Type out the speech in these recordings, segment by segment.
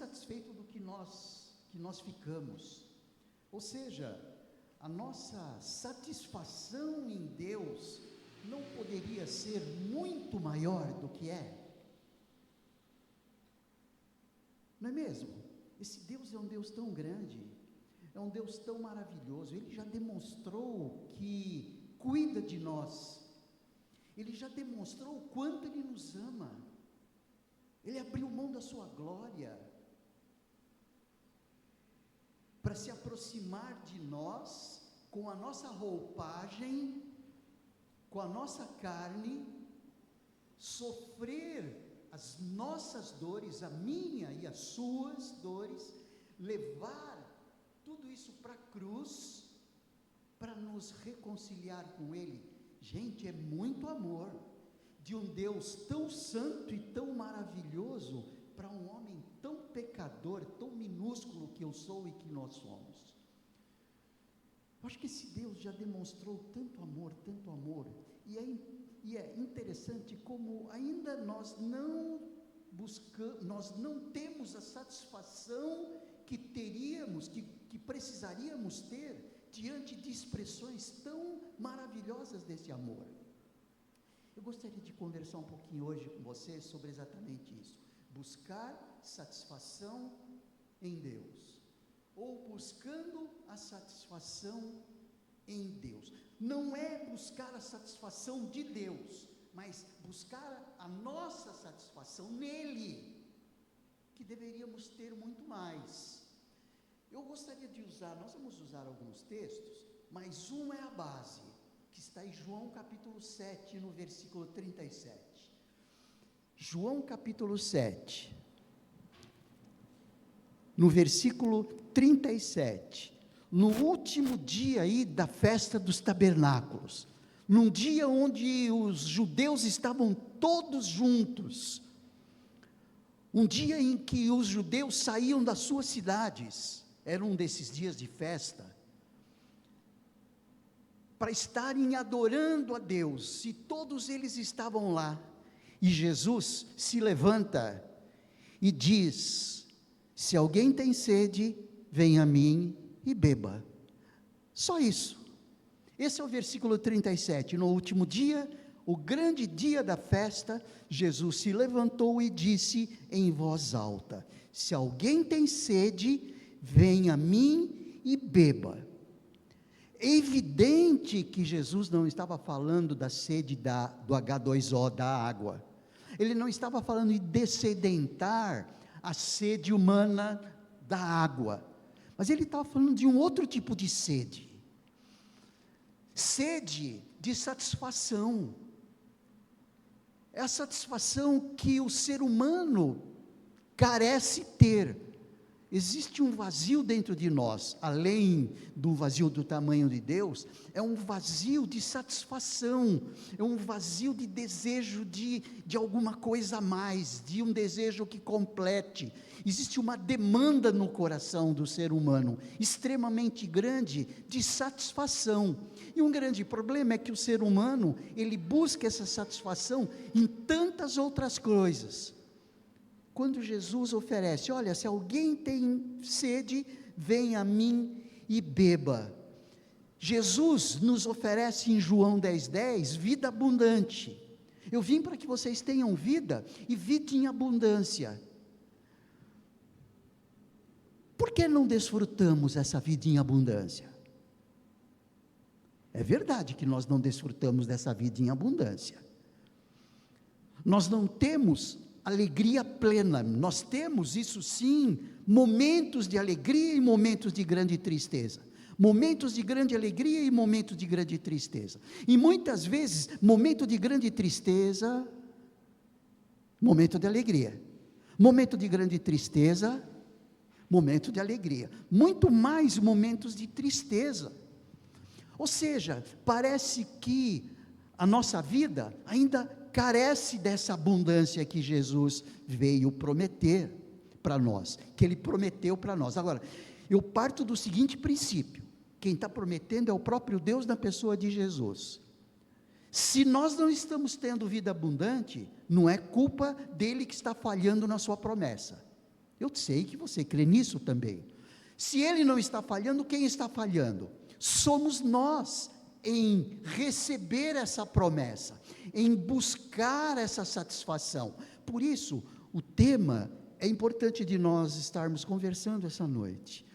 satisfeito do que nós ficamos. Ou seja, a nossa satisfação em Deus não poderia ser muito maior do que é? Não é mesmo? Esse Deus é um Deus tão grande, é um Deus tão maravilhoso. Ele já demonstrou que cuida de nós, Ele já demonstrou o quanto Ele nos ama. Ele abriu mão da sua glória para se aproximar de nós com a nossa roupagem, com a nossa carne, sofrer as nossas dores, a minha e as suas dores, levar tudo isso para a cruz, para nos reconciliar com Ele. Gente, é muito amor de um Deus tão santo e tão maravilhoso para um homem tão pecador, tão minúsculo que eu sou e que nós somos. Eu acho que esse Deus já demonstrou tanto amor, e é interessante como ainda nós não temos a satisfação que teríamos, que precisaríamos ter diante de expressões tão maravilhosas desse amor. Eu gostaria de conversar um pouquinho hoje com vocês sobre exatamente isso: buscar satisfação em Deus, ou buscando a satisfação em Deus. Não é buscar a satisfação de Deus, mas buscar a nossa satisfação nele, que deveríamos ter muito mais. Eu gostaria de nós vamos usar alguns textos, mas um é a base, que está em João capítulo 7, no versículo 37. João capítulo 7, no versículo 37, no último dia aí da festa dos tabernáculos, num dia onde os judeus estavam todos juntos, um dia em que os judeus saíam das suas cidades, era um desses dias de festa, para estarem adorando a Deus, e todos eles estavam lá, e Jesus se levanta e diz: se alguém tem sede, venha a mim e beba. Só isso. Esse é o versículo 37. No último dia, o grande dia da festa, Jesus se levantou e disse em voz alta: se alguém tem sede, venha a mim e beba. É evidente que Jesus não estava falando da sede do H2O, da água. Ele não estava falando de dessedentar a sede humana da água, mas ele estava falando de um outro tipo de sede de satisfação. É a satisfação que o ser humano carece ter. Existe um vazio dentro de nós, além do vazio do tamanho de Deus, é um vazio de satisfação, é um vazio de desejo de alguma coisa a mais, de um desejo que complete. Existe uma demanda no coração do ser humano, extremamente grande, de satisfação. E um grande problema é que o ser humano, ele busca essa satisfação em tantas outras coisas. Quando Jesus oferece: olha, se alguém tem sede, venha a mim e beba. Jesus nos oferece em João 10:10, vida abundante. Eu vim para que vocês tenham vida, e vida em abundância. Por que não desfrutamos essa vida em abundância? É verdade que nós não desfrutamos dessa vida em abundância. Nós não temos alegria plena. Nós temos, isso sim, momentos de alegria e momentos de grande tristeza, momentos de grande alegria e momentos de grande tristeza, e muitas vezes, momento de grande tristeza, momento de alegria, momento de grande tristeza, momento de alegria, muito mais momentos de tristeza. Ou seja, parece que a nossa vida ainda carece dessa abundância que Jesus veio prometer para nós, que Ele prometeu para nós. Agora, eu parto do seguinte princípio: quem está prometendo é o próprio Deus na pessoa de Jesus. Se nós não estamos tendo vida abundante, não é culpa dele que está falhando na sua promessa, Eu sei que você crê nisso também. Se Ele não está falhando, quem está falhando? Somos nós, em receber essa promessa, em buscar essa satisfação. Por isso, o tema é importante de nós estarmos conversando essa noite,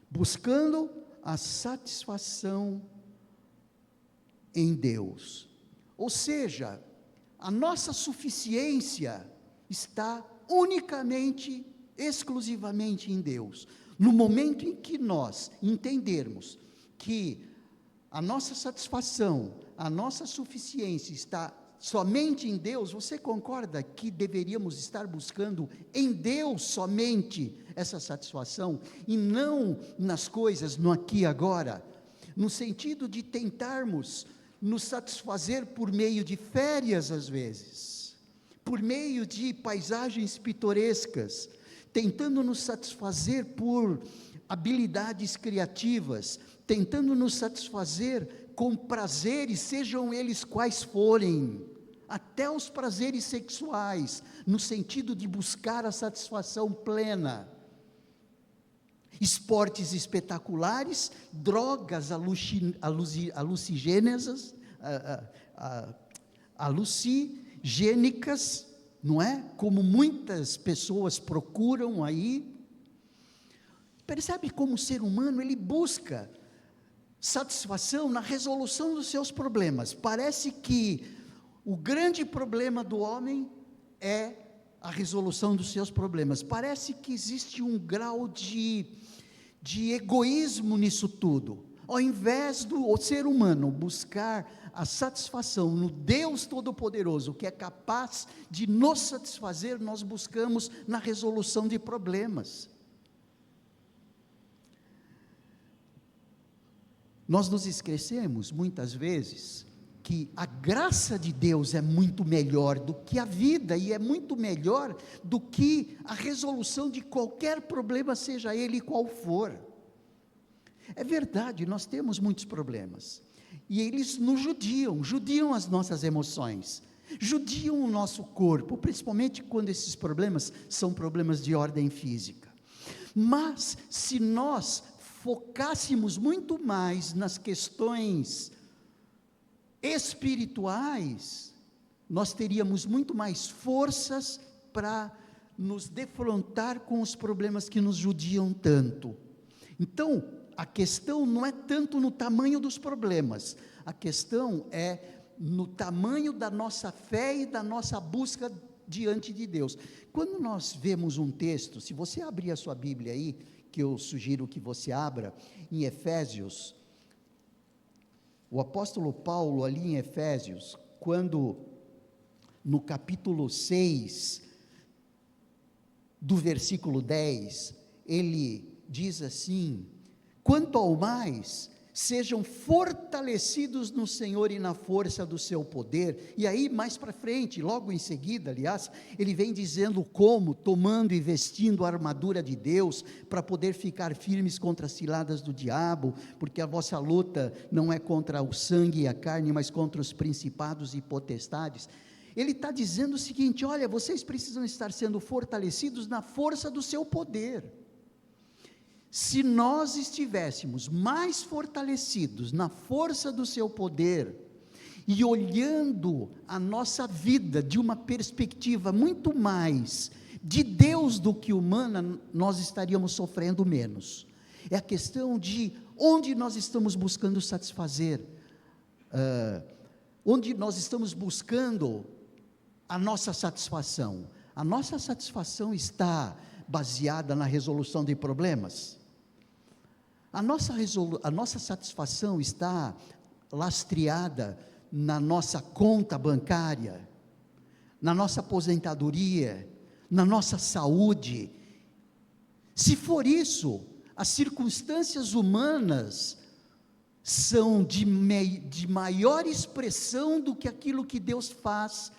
buscando a satisfação em Deus. Ou seja, a nossa suficiência está unicamente, exclusivamente em Deus. No momento em que nós entendermos que a nossa satisfação, a nossa suficiência está somente em Deus, você concorda que deveríamos estar buscando em Deus somente essa satisfação, e não nas coisas, no aqui e agora, no sentido de tentarmos nos satisfazer por meio de férias às vezes, por meio de paisagens pitorescas, tentando nos satisfazer por habilidades criativas, tentando nos satisfazer com prazeres, sejam eles quais forem, até os prazeres sexuais, no sentido de buscar a satisfação plena. Esportes espetaculares, drogas alucinogênicas, não é? Como muitas pessoas procuram aí. Percebe como o ser humano, ele busca satisfação na resolução dos seus problemas. Parece que o grande problema do homem é a resolução dos seus problemas. Parece que existe um grau de egoísmo nisso tudo. Ao invés do ser humano buscar a satisfação no Deus Todo-Poderoso, que é capaz de nos satisfazer, nós buscamos na resolução de problemas. Nós nos esquecemos, muitas vezes, que a graça de Deus é muito melhor do que a vida, e é muito melhor do que a resolução de qualquer problema, seja ele qual for. É verdade, nós temos muitos problemas, e eles nos judiam as nossas emoções, judiam o nosso corpo, principalmente quando esses problemas são problemas de ordem física. Mas, se nós focássemos muito mais nas questões espirituais, nós teríamos muito mais forças para nos defrontar com os problemas que nos judiam tanto. Então, a questão não é tanto no tamanho dos problemas, a questão é no tamanho da nossa fé e da nossa busca diante de Deus. Quando nós vemos um texto, se você abrir a sua Bíblia aí, que eu sugiro que você abra, em Efésios, o apóstolo Paulo, ali em Efésios, quando no capítulo 6, do versículo 10, ele diz assim: quanto ao mais, sejam fortalecidos no Senhor e na força do seu poder. E aí mais para frente, logo em seguida, aliás, ele vem dizendo como, tomando e vestindo a armadura de Deus, para poder ficar firmes contra as ciladas do diabo, porque a vossa luta não é contra o sangue e a carne, mas contra os principados e potestades. Ele está dizendo o seguinte: olha, vocês precisam estar sendo fortalecidos na força do seu poder. Se nós estivéssemos mais fortalecidos na força do seu poder, e olhando a nossa vida de uma perspectiva muito mais de Deus do que humana, nós estaríamos sofrendo menos. É a questão de onde nós estamos buscando satisfazer, onde nós estamos buscando a nossa satisfação. A nossa satisfação está baseada na resolução de problemas? A nossa satisfação está lastreada na nossa conta bancária, na nossa aposentadoria, na nossa saúde? Se for isso, as circunstâncias humanas são de maior expressão do que aquilo que Deus faz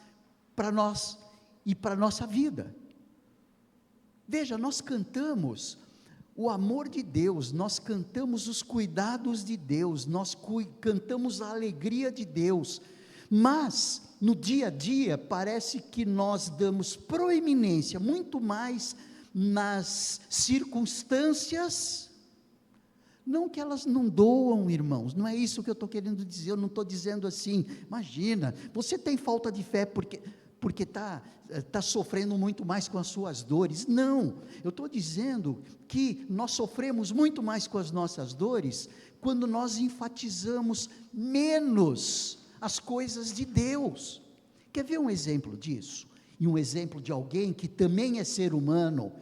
para nós e para a nossa vida. Veja, nós cantamos o amor de Deus, nós cantamos os cuidados de Deus, nós cantamos a alegria de Deus, mas no dia a dia parece que nós damos proeminência muito mais nas circunstâncias, não que elas não doam, irmãos, não é isso que eu estou querendo dizer, eu não estou dizendo assim, imagina, você tem falta de fé porque está sofrendo muito mais com as suas dores. Não, eu estou dizendo que nós sofremos muito mais com as nossas dores, quando nós enfatizamos menos as coisas de Deus. Quer ver um exemplo disso? E um exemplo de alguém que também é ser humano,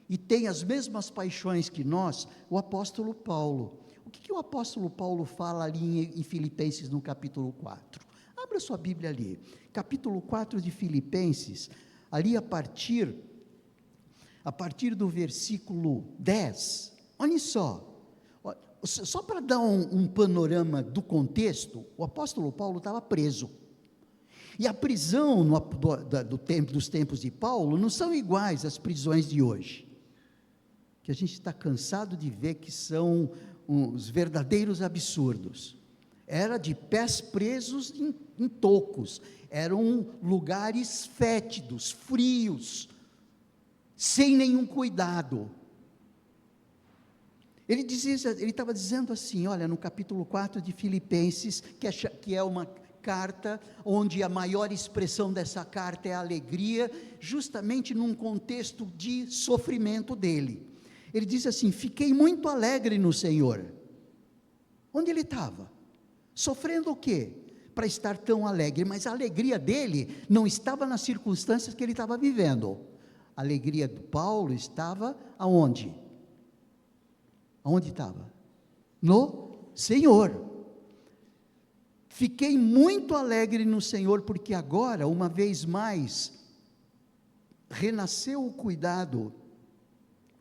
e tem as mesmas paixões que nós, o apóstolo Paulo. O que o apóstolo Paulo fala ali em Filipenses, no capítulo 4? Abra sua Bíblia ali, capítulo 4 de Filipenses, ali a partir do versículo 10, olhem só para dar um panorama do contexto, o apóstolo Paulo estava preso, e a prisão dos tempos de Paulo não são iguais às prisões de hoje, que a gente está cansado de ver que são os verdadeiros absurdos. Era de pés presos em tocos, eram lugares fétidos, frios, sem nenhum cuidado. Ele estava dizendo assim, olha, no capítulo 4 de Filipenses, que é uma carta, onde a maior expressão dessa carta é a alegria, justamente num contexto de sofrimento dele. Ele diz assim: fiquei muito alegre no Senhor. Onde ele estava? Sofrendo o quê? Para estar tão alegre, mas a alegria dele não estava nas circunstâncias que ele estava vivendo. A alegria de Paulo estava aonde? Aonde estava? No Senhor. Fiquei muito alegre no Senhor, porque agora, uma vez mais, renasceu o cuidado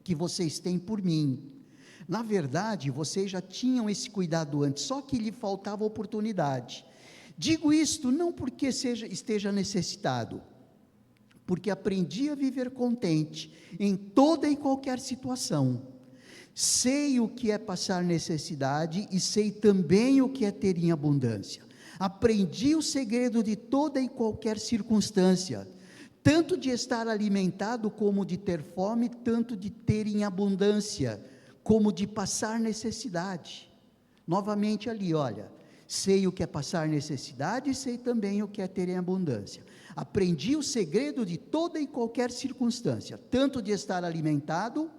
que vocês têm por mim. Na verdade, vocês já tinham esse cuidado antes, só que lhe faltava oportunidade. Digo isto não porque esteja necessitado, porque aprendi a viver contente em toda e qualquer situação. Sei o que é passar necessidade e sei também o que é ter em abundância. Aprendi o segredo de toda e qualquer circunstância, tanto de estar alimentado como de ter fome, tanto de ter em abundância, como de passar necessidade. Novamente ali, olha, sei o que é passar necessidade e sei também o que é ter em abundância. Aprendi o segredo de toda e qualquer circunstância, tanto de estar alimentado,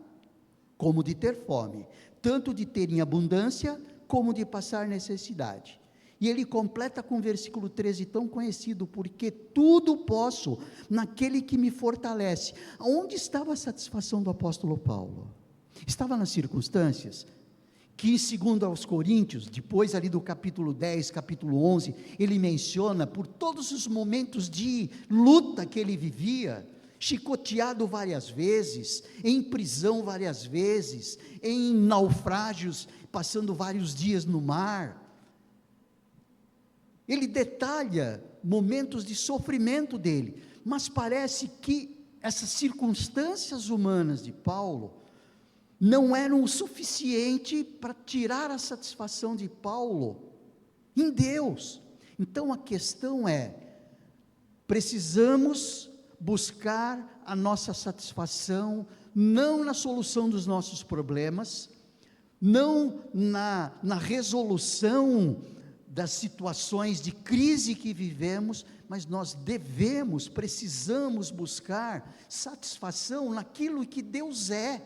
como de ter fome, tanto de ter em abundância, como de passar necessidade. E ele completa com o versículo 13, tão conhecido, porque tudo posso naquele que me fortalece. Onde estava a satisfação do apóstolo Paulo? Estava nas circunstâncias? Que em 2 aos Coríntios, depois ali do capítulo 10, capítulo 11, ele menciona por todos os momentos de luta que ele vivia, chicoteado várias vezes, em prisão várias vezes, em naufrágios, passando vários dias no mar. Ele detalha momentos de sofrimento dele, mas parece que essas circunstâncias humanas de Paulo não eram o suficiente para tirar a satisfação de Paulo em Deus. Então a questão é: precisamos buscar a nossa satisfação, não na solução dos nossos problemas, não na resolução das situações de crise que vivemos, mas nós precisamos buscar satisfação naquilo que Deus é,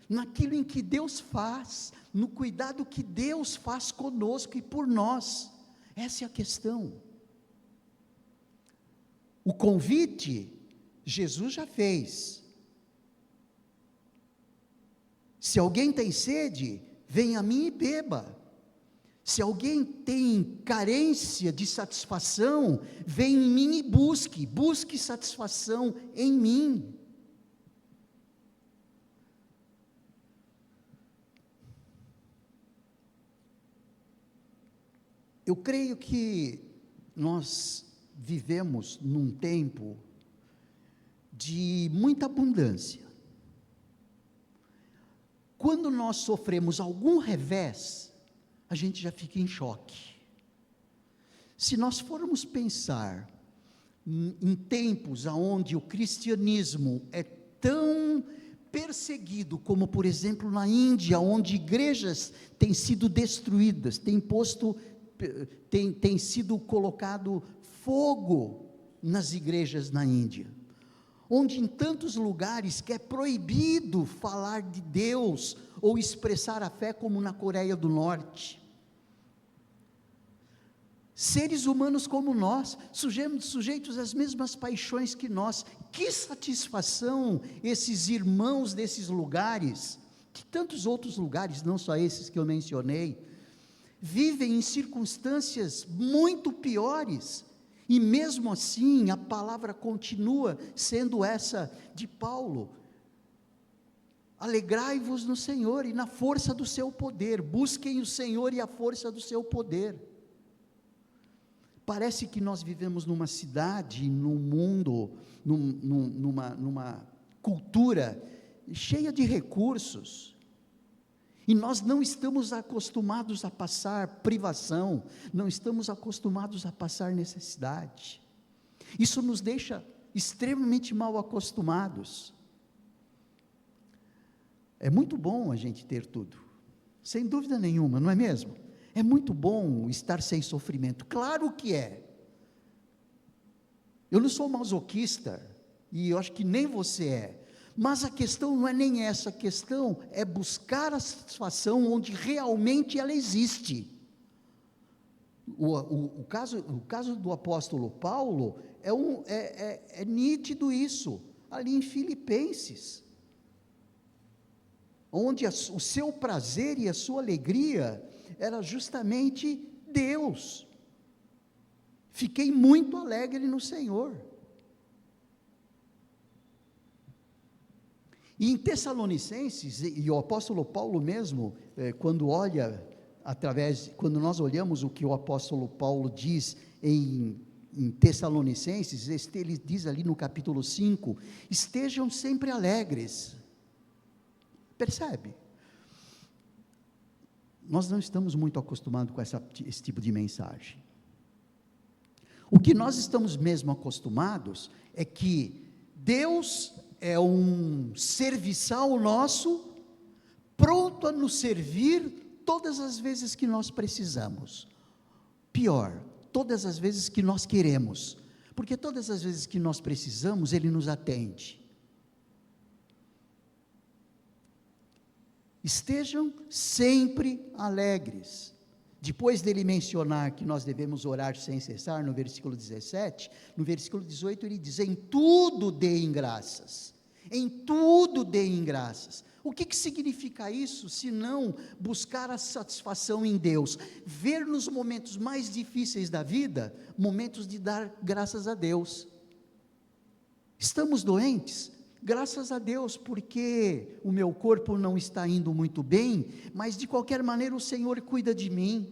naquilo em que Deus faz, no cuidado que Deus faz conosco e por nós. Essa é a questão. O convite, Jesus já fez. Se alguém tem sede, venha a mim e beba. Se alguém tem carência de satisfação, vem em mim e busque satisfação em mim. Eu creio que nós vivemos num tempo de muita abundância. Quando nós sofremos algum revés, a gente já fica em choque. Se nós formos pensar em tempos onde o cristianismo é tão perseguido como, por exemplo, na Índia, onde igrejas têm sido destruídas, tem sido colocado fogo nas igrejas na Índia, onde em tantos lugares que é proibido falar de Deus ou expressar a fé, como na Coreia do Norte. Seres humanos como nós, sujeitos às mesmas paixões que nós. Que satisfação esses irmãos desses lugares, que tantos outros lugares, não só esses que eu mencionei, vivem em circunstâncias muito piores, e mesmo assim a palavra continua sendo essa de Paulo: alegrai-vos no Senhor e na força do seu poder, busquem o Senhor e a força do seu poder. Parece que nós vivemos numa cidade, num mundo, numa cultura cheia de recursos, e nós não estamos acostumados a passar privação, não estamos acostumados a passar necessidade. Isso nos deixa extremamente mal acostumados. É muito bom a gente ter tudo, sem dúvida nenhuma, não é mesmo? É muito bom estar sem sofrimento, claro que é. Eu não sou masoquista, e eu acho que nem você é, mas a questão não é nem essa, a questão é buscar a satisfação onde realmente ela existe. O caso do apóstolo Paulo, é nítido isso, ali em Filipenses, onde o seu prazer e a sua alegria era justamente Deus. Fiquei muito alegre no Senhor. E em Tessalonicenses, e o apóstolo Paulo mesmo, quando nós olhamos o que o apóstolo Paulo diz em Tessalonicenses, ele diz ali no capítulo 5, estejam sempre alegres. Percebe? Nós não estamos muito acostumados com esse tipo de mensagem. O que nós estamos mesmo acostumados é que Deus é um serviçal nosso, pronto a nos servir todas as vezes que nós precisamos. Pior, todas as vezes que nós queremos, porque todas as vezes que nós precisamos, Ele nos atende. Estejam sempre alegres. Depois dele mencionar que nós devemos orar sem cessar, no versículo 17, no versículo 18 ele diz: em tudo deem graças, em tudo deem graças. O que significa isso, se não buscar a satisfação em Deus, ver nos momentos mais difíceis da vida, momentos de dar graças a Deus. Estamos doentes? Graças a Deus, porque o meu corpo não está indo muito bem, mas de qualquer maneira o Senhor cuida de mim,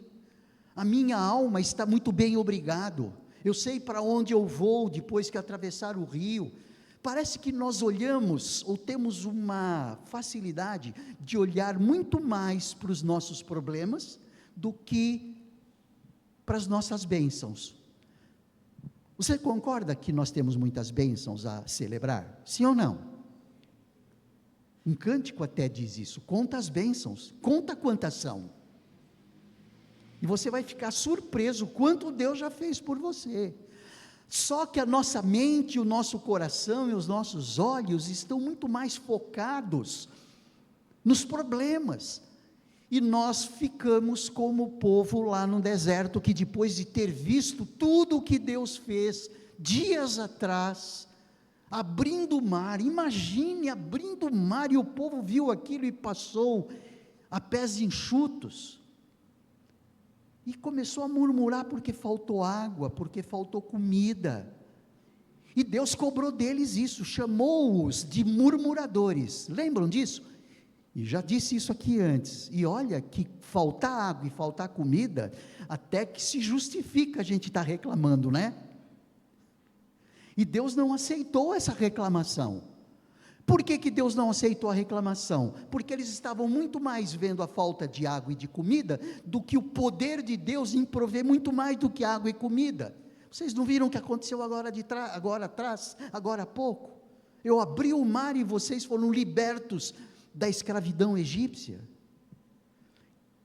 a minha alma está muito bem, obrigado, eu sei para onde eu vou depois que atravessar o rio. Parece que nós olhamos, ou temos uma facilidade de olhar muito mais para os nossos problemas, do que para as nossas bênçãos. Você concorda que nós temos muitas bênçãos a celebrar? Sim ou não? Um cântico até diz isso: conta as bênçãos, conta quantas são. E você vai ficar surpreso quanto Deus já fez por você. Só que a nossa mente, o nosso coração e os nossos olhos estão muito mais focados nos problemas. E nós ficamos como o povo lá no deserto, que depois de ter visto tudo o que Deus fez, dias atrás, abrindo o mar, imagine abrindo o mar, e o povo viu aquilo e passou a pés enxutos, e começou a murmurar porque faltou água, porque faltou comida, e Deus cobrou deles isso, chamou-os de murmuradores, lembram disso? E já disse isso aqui antes, e olha que faltar água e faltar comida, até que se justifica a gente estar reclamando, né? E Deus não aceitou essa reclamação. Por que Deus não aceitou a reclamação? Porque eles estavam muito mais vendo a falta de água e de comida, do que o poder de Deus em prover muito mais do que água e comida. Vocês não viram o que aconteceu agora há pouco? Eu abri o mar e vocês foram libertos da escravidão egípcia.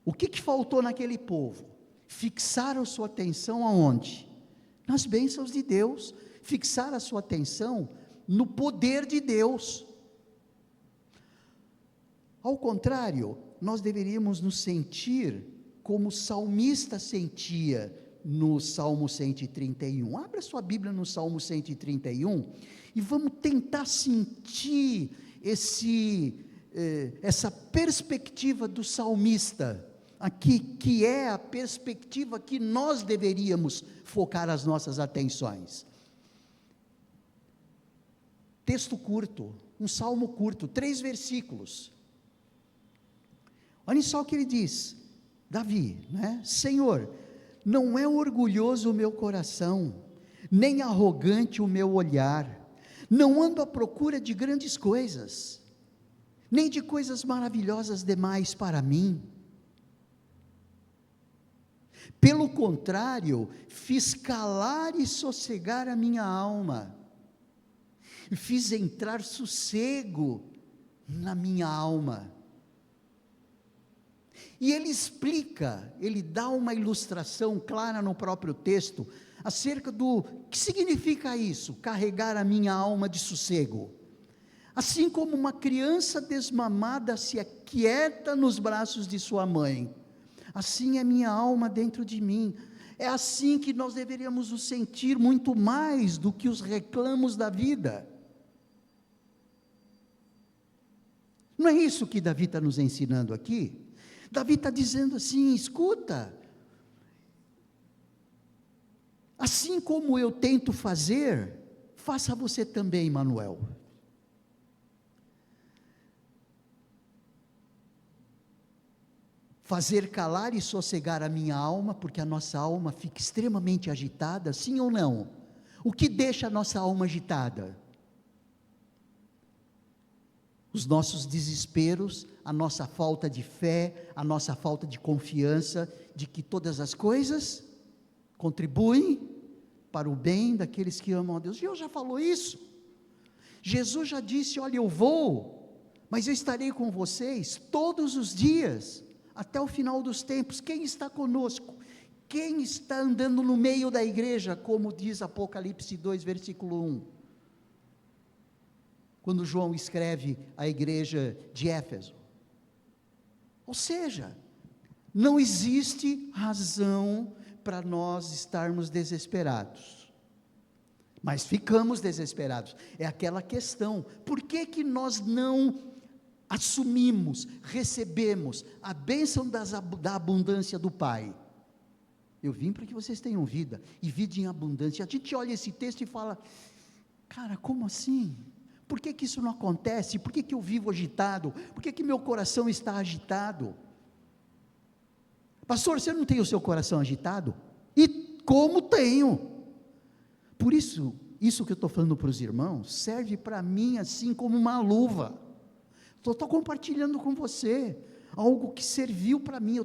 O que faltou naquele povo? Fixaram sua atenção aonde? Nas bênçãos de Deus, fixaram a sua atenção no poder de Deus. Ao contrário, nós deveríamos nos sentir como o salmista sentia no Salmo 131. Abra sua Bíblia no Salmo 131 e vamos tentar sentir essa perspectiva do salmista aqui, que é a perspectiva que nós deveríamos focar as nossas atenções. Texto curto, um salmo curto, 3 versículos. Olha só o que ele diz, Davi, né? Senhor, não é orgulhoso o meu coração, nem arrogante o meu olhar, não ando à procura de grandes coisas, nem de coisas maravilhosas demais para mim. Pelo contrário, fiz calar e sossegar a minha alma, fiz entrar sossego na minha alma. E ele explica, ele dá uma ilustração clara no próprio texto, acerca do que significa isso, carregar a minha alma de sossego. Assim como uma criança desmamada se aquieta nos braços de sua mãe, assim é minha alma dentro de mim. É assim que nós deveríamos nos sentir, muito mais do que os reclamos da vida. Não é isso que Davi está nos ensinando aqui? Davi está dizendo assim, escuta, assim como eu tento fazer, faça você também, Manuel. Fazer calar e sossegar a minha alma, porque a nossa alma fica extremamente agitada, sim ou não? O que deixa a nossa alma agitada? Os nossos desesperos, a nossa falta de fé, a nossa falta de confiança, de que todas as coisas contribuem para o bem daqueles que amam a Deus. Deus já falou isso, Jesus já disse, olha, eu vou, mas eu estarei com vocês todos os dias, até o final dos tempos. Quem está conosco? Quem está andando no meio da igreja, como diz Apocalipse 2, versículo 1, quando João escreve à igreja de Éfeso? Ou seja, não existe razão para nós estarmos desesperados, mas ficamos desesperados. É aquela questão, por que nós não assumimos, recebemos a bênção da abundância do Pai? Eu vim para que vocês tenham vida, e vida em abundância. A gente olha esse texto e fala, cara, como assim? Por que isso não acontece? Por que eu vivo agitado? Por que meu coração está agitado? Pastor, você não tem o seu coração agitado? E como tenho? Por isso que eu estou falando para os irmãos, serve para mim assim como uma luva. Estou compartilhando com você, algo que serviu para mim. Eu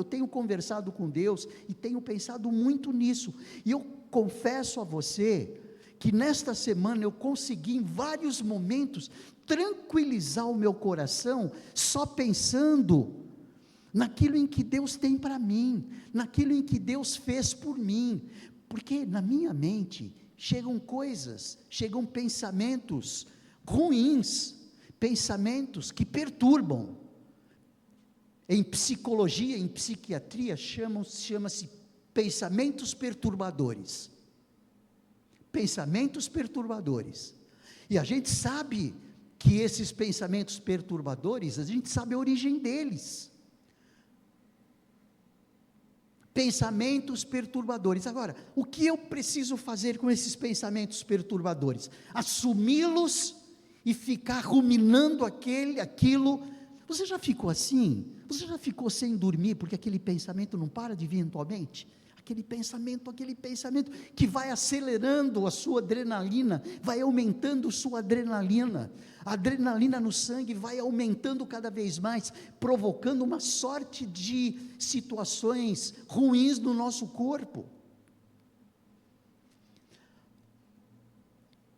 tenho conversado com Deus, e tenho pensado muito nisso, e eu confesso a você, que nesta semana eu consegui em vários momentos, tranquilizar o meu coração, só pensando naquilo em que Deus tem para mim, naquilo em que Deus fez por mim, porque na minha mente, chegam pensamentos ruins, pensamentos que perturbam. Em psicologia, em psiquiatria, chama-se pensamentos perturbadores. Pensamentos perturbadores, e a gente sabe que esses pensamentos perturbadores, a gente sabe a origem deles. Pensamentos perturbadores. Agora, o que eu preciso fazer com esses pensamentos perturbadores? Assumi-los e ficar ruminando aquilo. Você já ficou assim? Você já ficou sem dormir, porque aquele pensamento não para de vir na tua mente? Aquele pensamento que vai acelerando a sua adrenalina, vai aumentando sua adrenalina, a adrenalina no sangue vai aumentando cada vez mais, provocando uma sorte de situações ruins no nosso corpo.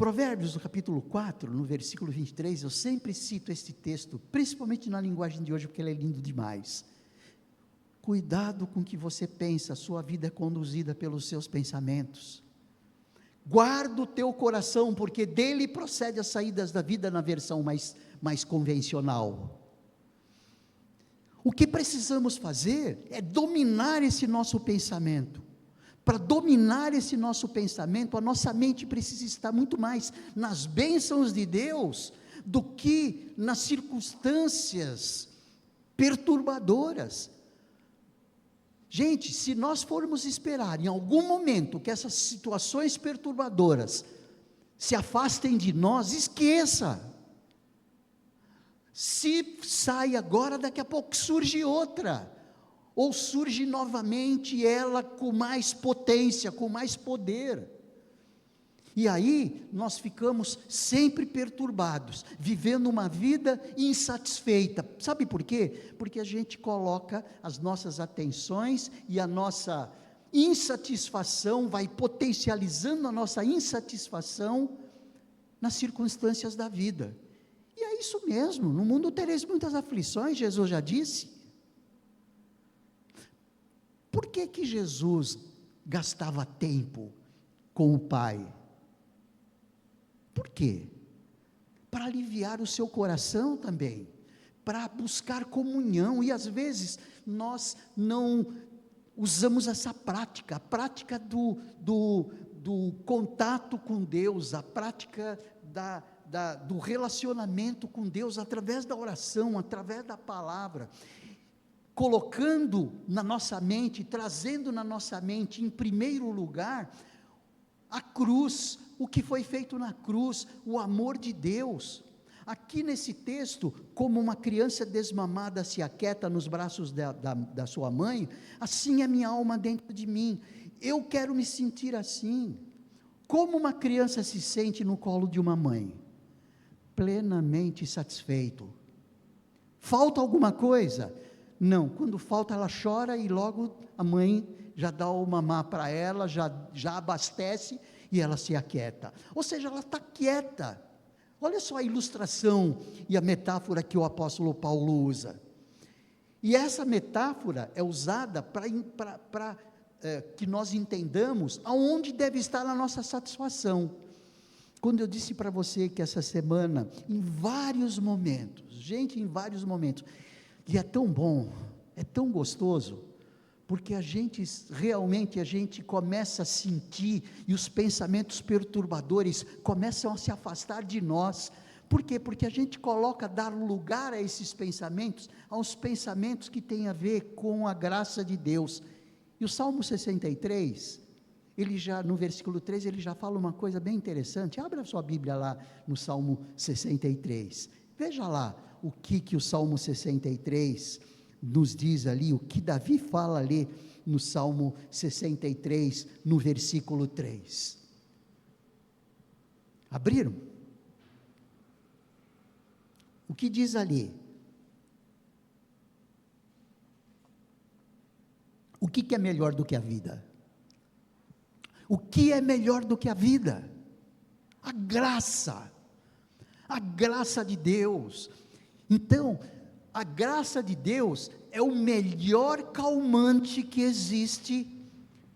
Provérbios, no capítulo 4, no versículo 23, eu sempre cito este texto, principalmente na linguagem de hoje, porque ele é lindo demais. Cuidado com o que você pensa, a sua vida é conduzida pelos seus pensamentos. Guarda o teu coração, porque dele procede as saídas da vida, na versão mais convencional. O que precisamos fazer é dominar esse nosso pensamento. Para dominar esse nosso pensamento, a nossa mente precisa estar muito mais nas bênçãos de Deus do que nas circunstâncias perturbadoras. Gente, se nós formos esperar em algum momento que essas situações perturbadoras se afastem de nós, esqueça. Se sai agora, daqui a pouco surge outra. Ou surge novamente ela com mais potência, com mais poder. E aí nós ficamos sempre perturbados, vivendo uma vida insatisfeita. Sabe por quê? Porque a gente coloca as nossas atenções e a nossa insatisfação, vai potencializando a nossa insatisfação nas circunstâncias da vida. E é isso mesmo, no mundo tereis muitas aflições, Jesus já disse. Por que que Jesus gastava tempo com o Pai? Por quê? Para aliviar o seu coração também, para buscar comunhão, e às vezes nós não usamos essa prática, a prática do contato com Deus, a prática do relacionamento com Deus, através da oração, através da palavra, colocando na nossa mente, trazendo na nossa mente, em primeiro lugar, a cruz, o que foi feito na cruz, o amor de Deus. Aqui nesse texto, como uma criança desmamada se aquieta nos braços da sua mãe, assim é minha alma dentro de mim, eu quero me sentir assim. Como uma criança se sente no colo de uma mãe? Plenamente satisfeito. Falta alguma coisa? Não, quando falta ela chora e logo a mãe já dá o mamar para ela, já abastece e ela se aquieta. Ou seja, ela está quieta. Olha só a ilustração e a metáfora que o apóstolo Paulo usa. E essa metáfora é usada para que nós entendamos aonde deve estar a nossa satisfação. Quando eu disse para você que essa semana, em vários momentos, em vários momentos, e é tão bom, é tão gostoso, porque a gente começa a sentir, e os pensamentos perturbadores começam a se afastar de nós. Por quê? Porque a gente coloca, dar lugar a esses pensamentos, aos pensamentos que têm a ver com a graça de Deus. E o Salmo 63, ele já, no versículo 3, ele já fala uma coisa bem interessante. Abra a sua Bíblia lá no Salmo 63, veja lá o que o Salmo 63 nos diz ali, o que Davi fala ali no Salmo 63, no versículo 3. Abriram? O que diz ali? O que é melhor do que a vida? O que é melhor do que a vida? A graça de Deus. Então, a graça de Deus é o melhor calmante que existe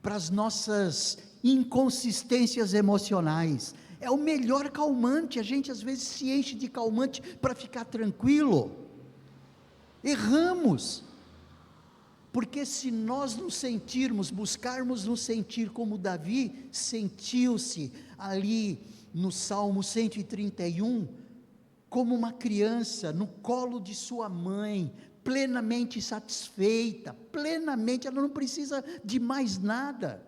para as nossas inconsistências emocionais. É o melhor calmante. A gente às vezes se enche de calmante para ficar tranquilo. Erramos. Porque se nós nos sentirmos, buscarmos nos sentir como Davi sentiu-se ali no Salmo 131, como uma criança no colo de sua mãe, plenamente satisfeita, plenamente, ela não precisa de mais nada.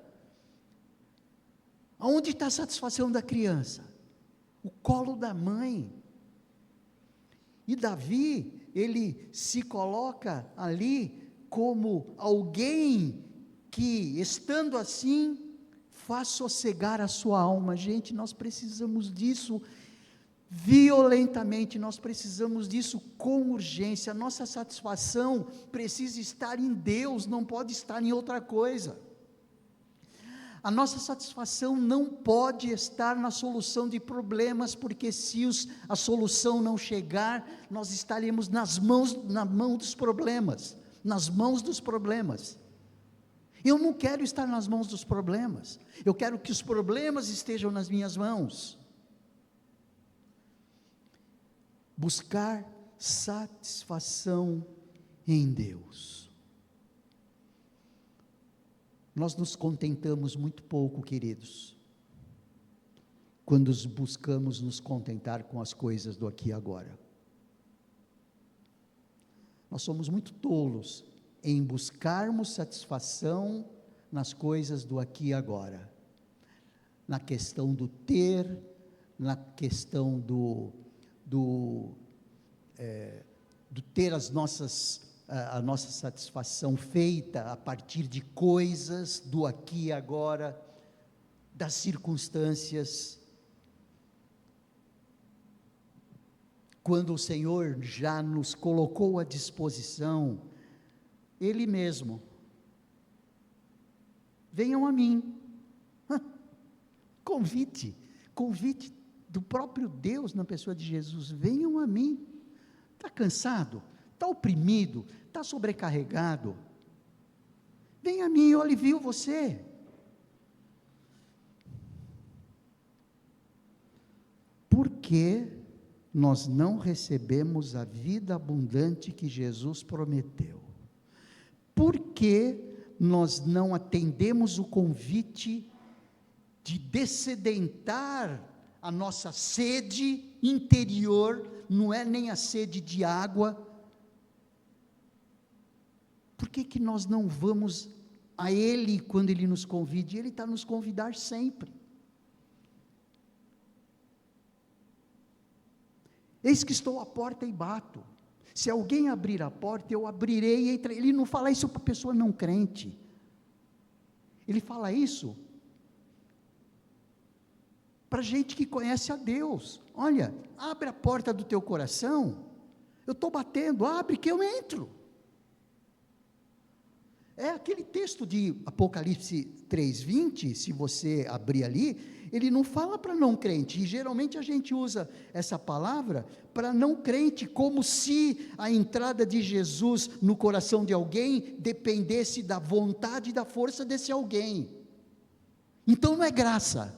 Aonde está a satisfação da criança? O colo da mãe. E Davi, ele se coloca ali como alguém que, estando assim, faz sossegar a sua alma. Gente, nós precisamos disso violentamente, nós precisamos disso com urgência. A nossa satisfação precisa estar em Deus, não pode estar em outra coisa. A nossa satisfação não pode estar na solução de problemas, porque se a solução não chegar, nós estaremos na mão dos problemas, nas mãos dos problemas. Eu não quero estar nas mãos dos problemas, eu quero que os problemas estejam nas minhas mãos. Buscar satisfação em Deus. Nós nos contentamos muito pouco, queridos, quando buscamos nos contentar com as coisas do aqui e agora. Nós somos muito tolos em buscarmos satisfação nas coisas do aqui e agora, na questão do ter, na questão do ter a nossa satisfação feita a partir de coisas do aqui e agora, das circunstâncias, quando o Senhor já nos colocou à disposição, Ele mesmo, venham a mim, convite do próprio Deus na pessoa de Jesus, venham a mim. Está cansado? Está oprimido? Está sobrecarregado? Venha a mim, eu alivio você. Por que nós não recebemos a vida abundante que Jesus prometeu? Por que nós não atendemos o convite de dessedentar a nossa sede interior? Não é nem a sede de água. Por que nós não vamos a Ele quando Ele nos convide? Ele está nos convidar sempre. Eis que estou à porta e bato. Se alguém abrir a porta, eu abrirei e entrarei. Ele não fala isso para pessoa não crente. Ele fala isso para gente que conhece a Deus. Olha, abre a porta do teu coração, eu estou batendo, abre que eu entro. É aquele texto de Apocalipse 3:20, se você abrir ali, ele não fala para não crente, e geralmente a gente usa essa palavra para não crente, como se a entrada de Jesus no coração de alguém dependesse da vontade e da força desse alguém. Então não é graça.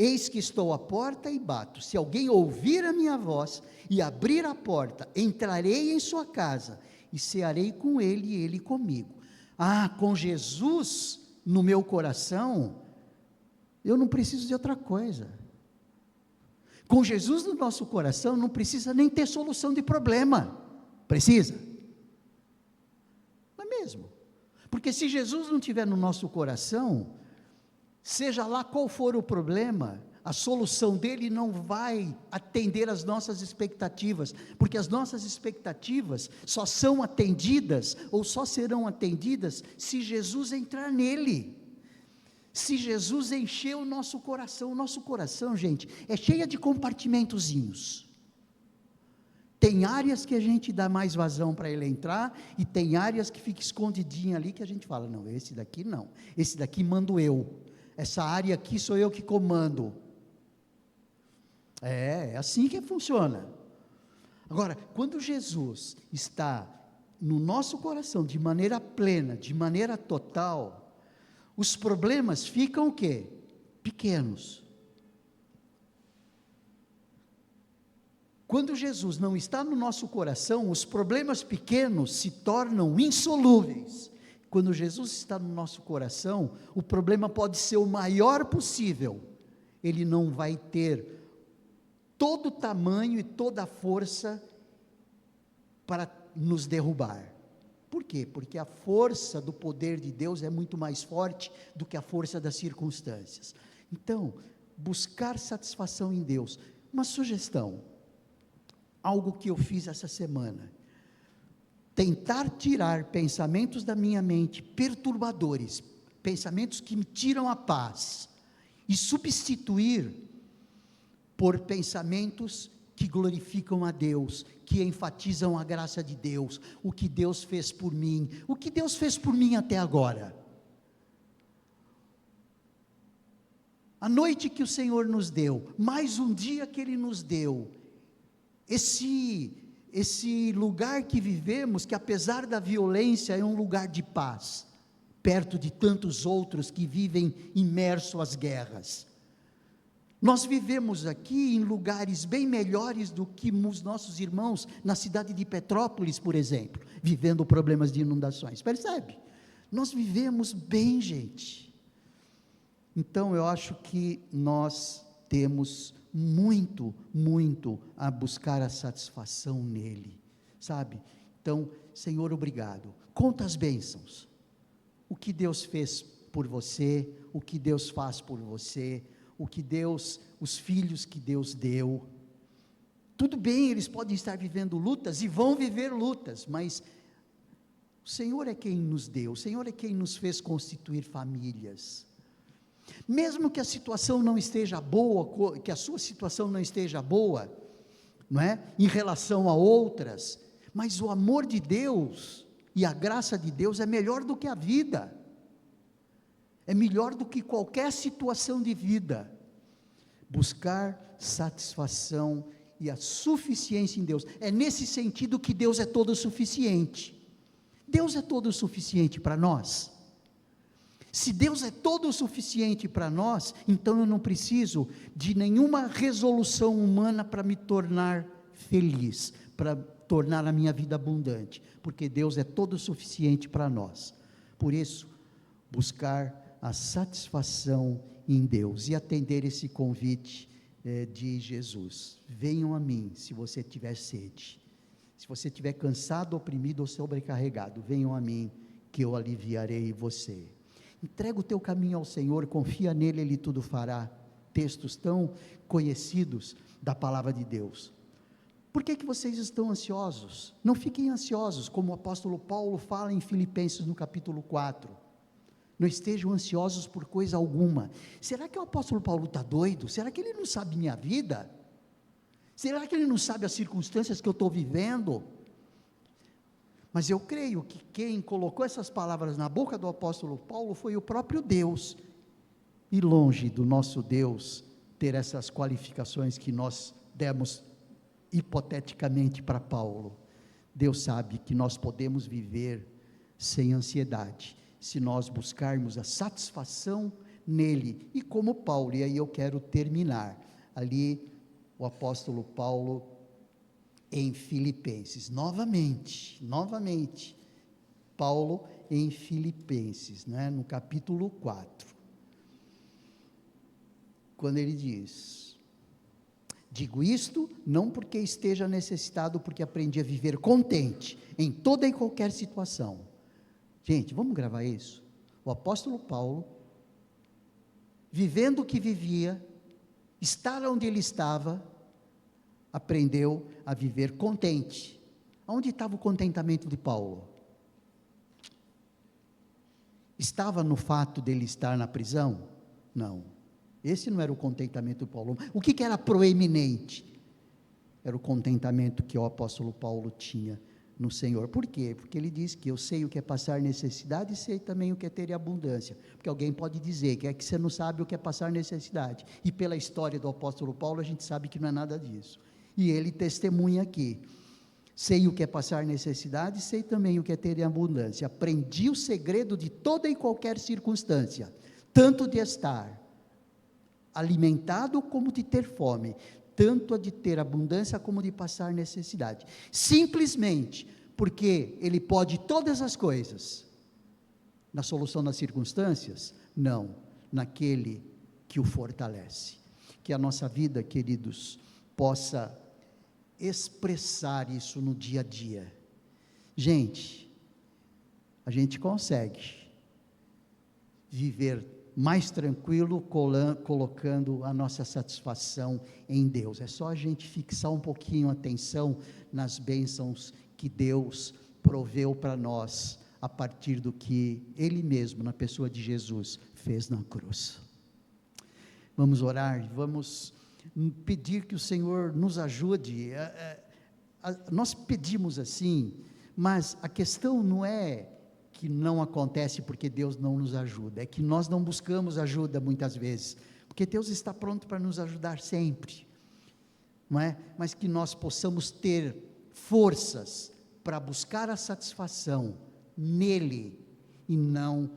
Eis que estou à porta e bato. Se alguém ouvir a minha voz e abrir a porta, entrarei em sua casa e cearei com ele e ele comigo. Com Jesus no meu coração, eu não preciso de outra coisa. Com Jesus no nosso coração, não precisa nem ter solução de problema. Precisa? Não é mesmo? Porque se Jesus não estiver no nosso coração, seja lá qual for o problema, a solução dele não vai atender às nossas expectativas, porque as nossas expectativas só são atendidas, ou só serão atendidas, se Jesus entrar nele, se Jesus encher o nosso coração, gente, é cheio de compartimentozinhos. Tem áreas que a gente dá mais vazão para ele entrar, e tem áreas que fica escondidinha ali, que a gente fala, não, esse daqui não, esse daqui mando eu. Essa área aqui sou eu que comando. É assim que funciona. Agora, quando Jesus está no nosso coração, de maneira plena, de maneira total, os problemas ficam o quê? Pequenos. Quando Jesus não está no nosso coração, os problemas pequenos se tornam insolúveis. Quando Jesus está no nosso coração, o problema pode ser o maior possível, ele não vai ter todo o tamanho e toda a força para nos derrubar. Por quê? Porque a força do poder de Deus é muito mais forte do que a força das circunstâncias. Então, buscar satisfação em Deus. Uma sugestão, algo que eu fiz essa semana: tentar tirar pensamentos da minha mente perturbadores, pensamentos que me tiram a paz, e substituir por pensamentos que glorificam a Deus, que enfatizam a graça de Deus, o que Deus fez por mim, o que Deus fez por mim até agora. A noite que o Senhor nos deu, mais um dia que Ele nos deu, esse lugar que vivemos, que apesar da violência é um lugar de paz, perto de tantos outros que vivem imersos às guerras. Nós vivemos aqui em lugares bem melhores do que os nossos irmãos na cidade de Petrópolis, por exemplo, vivendo problemas de inundações, percebe? Nós vivemos bem, gente. Então eu acho que nós temos muito a buscar a satisfação nele, sabe? Então, Senhor, obrigado. Conta as bênçãos, o que Deus fez por você, o que Deus faz por você, os filhos que Deus deu. Tudo bem, eles podem estar vivendo lutas e vão viver lutas, mas o Senhor é quem nos deu, o Senhor é quem nos fez constituir famílias. Mesmo que a situação não esteja boa, que a sua situação não esteja boa, não é? Em relação a outras, mas o amor de Deus e a graça de Deus é melhor do que a vida, é melhor do que qualquer situação de vida. Buscar satisfação e a suficiência em Deus, é nesse sentido que Deus é todo suficiente. Deus é todo suficiente para nós. Se Deus é todo o suficiente para nós, então eu não preciso de nenhuma resolução humana para me tornar feliz, para tornar a minha vida abundante, porque Deus é todo o suficiente para nós. Por isso, buscar a satisfação em Deus e atender esse convite de Jesus. Venham a mim se você tiver sede, se você estiver cansado, oprimido ou sobrecarregado, venham a mim que eu aliviarei você. Entrega o teu caminho ao Senhor, confia nele, Ele tudo fará. Textos tão conhecidos da palavra de Deus. Por que vocês estão ansiosos? Não fiquem ansiosos, como o apóstolo Paulo fala em Filipenses no capítulo 4. Não estejam ansiosos por coisa alguma. Será que o apóstolo Paulo está doido? Será que ele não sabe minha vida? Será que ele não sabe as circunstâncias que eu estou vivendo? Mas eu creio que quem colocou essas palavras na boca do apóstolo Paulo foi o próprio Deus, e longe do nosso Deus ter essas qualificações que nós demos hipoteticamente para Paulo. Deus sabe que nós podemos viver sem ansiedade, se nós buscarmos a satisfação nele, e como Paulo, e aí eu quero terminar, ali o apóstolo Paulo em Filipenses, novamente, Paulo em Filipenses, né, no capítulo 4, quando ele diz: digo isto, não porque esteja necessitado, porque aprendi a viver contente, em toda e qualquer situação. Gente, vamos gravar isso? O apóstolo Paulo, vivendo o que vivia, estar onde ele estava, aprendeu a viver contente. Onde estava o contentamento de Paulo? Estava no fato dele estar na prisão? Não, esse não era o contentamento de Paulo. O que era proeminente? Era o contentamento que o apóstolo Paulo tinha no Senhor. Por quê? Porque ele diz que eu sei o que é passar necessidade e sei também o que é ter abundância. Porque alguém pode dizer que você não sabe o que é passar necessidade, e pela história do apóstolo Paulo a gente sabe que não é nada disso, e ele testemunha aqui: sei o que é passar necessidade, sei também o que é ter abundância, aprendi o segredo de toda e qualquer circunstância, tanto de estar alimentado como de ter fome, tanto a de ter abundância como de passar necessidade, simplesmente porque ele pode todas as coisas. Na solução das circunstâncias? Não, naquele que o fortalece. Que a nossa vida, queridos, possa expressar isso no dia a dia. Gente, a gente consegue viver mais tranquilo, colocando a nossa satisfação em Deus. É só a gente fixar um pouquinho a atenção nas bênçãos que Deus proveu para nós, a partir do que Ele mesmo, na pessoa de Jesus, fez na cruz. Vamos orar, vamos pedir que o Senhor nos ajude. Nós pedimos assim, mas a questão não é que não acontece porque Deus não nos ajuda, é que nós não buscamos ajuda muitas vezes, porque Deus está pronto para nos ajudar sempre, não é? Mas que nós possamos ter forças para buscar a satisfação nele e não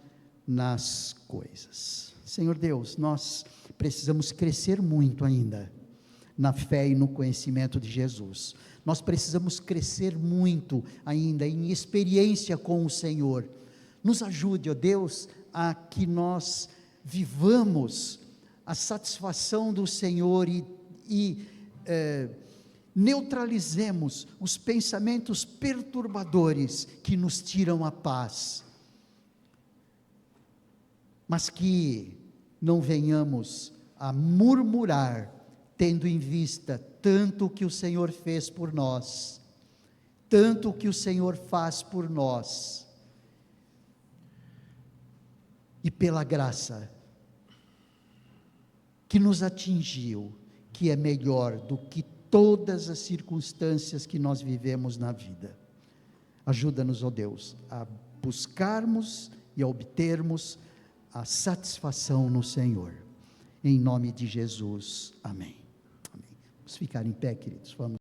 nas coisas. Senhor Deus, nós precisamos crescer muito ainda na fé e no conhecimento de Jesus. Nós precisamos crescer muito ainda em experiência com o Senhor. Nos ajude, ó Deus, a que nós vivamos a satisfação do Senhor e neutralizemos os pensamentos perturbadores que nos tiram a paz, mas que não venhamos a murmurar, tendo em vista tanto o que o Senhor fez por nós, tanto o que o Senhor faz por nós, e pela graça que nos atingiu, que é melhor do que todas as circunstâncias que nós vivemos na vida. Ajuda-nos, ó Deus, a buscarmos e a obtermos a satisfação no Senhor, em nome de Jesus, amém. Vamos ficar em pé, queridos, vamos.